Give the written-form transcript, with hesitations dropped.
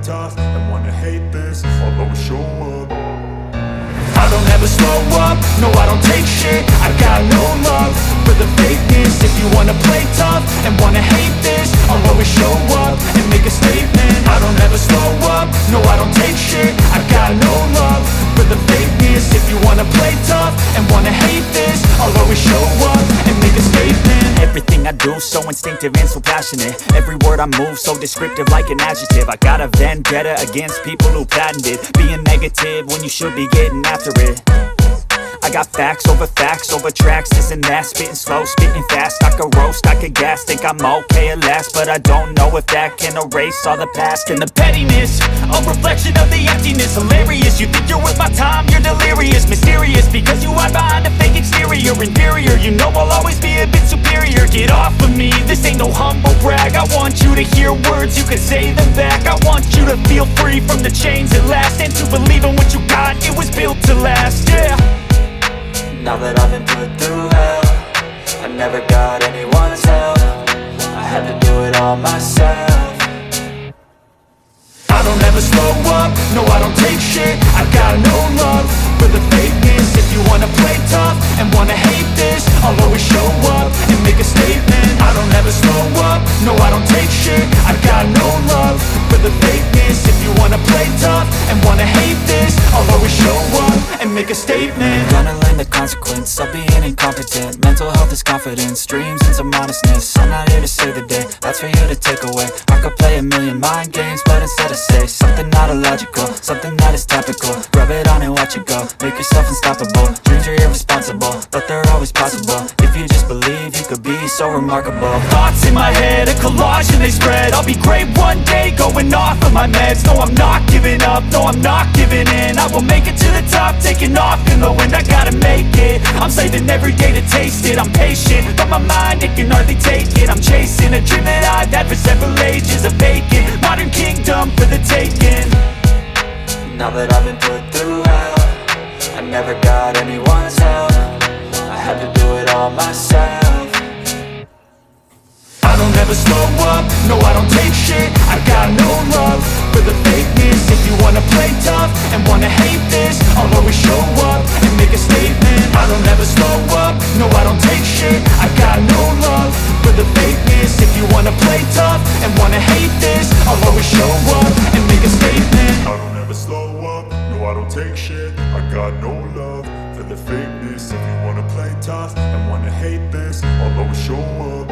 tough and wanna hate this, I'll always show up. I don't ever slow up, no I don't take shit. I got no love for the fakeness. If you wanna play tough and wanna hate this, I'll always show up and make a statement. I don't ever slow up, no I don't take shit. I got no love for the fakeness. If you wanna play tough and wanna hate this, I'll always show up and make a statement. Everything I do so instinctive and so passionate. Every word I move so descriptive like an adjective. I got a vendetta against people who patented being negative when you should be getting after it. I got facts over tracks, this and that. Spitting slow, spitting fast. I could roast, I could gas. Think I'm okay at last, but I don't know if that can erase all the past. And the pettiness, a reflection of the emptiness. Hilarious, you think you're worth my time, you're delirious. Mysterious, because you hide behind a fake exterior. Inferior, you know I'll always be a bit superior. Get off of me, this ain't no humble brag. I want you to hear words, you can say them back. I want you to feel free from the chains at last, and to believe in what you got, it was built to last, yeah. Now that I've been put through hell, I never got anyone's help. I had to do it all myself. I don't ever slow up, no I don't take shit. I got no love for the fakeness. If you wanna play tough and wanna hate this, I'll always show up and make a statement. I don't ever slow up, no I don't take shit. I got no love for the fakeness. If you wanna play tough and wanna hate this, I'll always show up and make a statement. Gonna learn the consequence of being incompetent. Mental health is confidence, dreams and some honestness. I'm not here to save the day, that's for you to take away. I could play a million mind games, but instead I say something not illogical, something that is topical. Rub it on and watch it go, make yourself unstoppable. Dreams are irresponsible, but they're always possible. If you just believe, you could be so remarkable. Thoughts in my head, a collage and they spread. I'll be great one day, going off of my meds. No, I'm not giving up, no, I'm not giving in. I will make it to the top, taking off in the wind. I gotta make it, I'm saving every day to taste it. I'm patient, but my mind, it can hardly take it. I'm chasing a dream that I've had for several ages. A vacant, modern kingdom for the taking. Now that I've been put through hell, I never got anyone's help. I had to do it all myself. I don't ever slow up, no I don't take shit. I got no love for the fakeness. If you wanna play tough and wanna hate this, I'll always show up and make a statement. I don't ever slow up, no I don't take shit. I got no love for the fakeness. If you wanna play tough and wanna hate this, I'll always show up and make a statement. I don't ever slow up, no I don't take shit. I got no love for the fakeness. If you wanna play tough and wanna hate this, I'll always show up.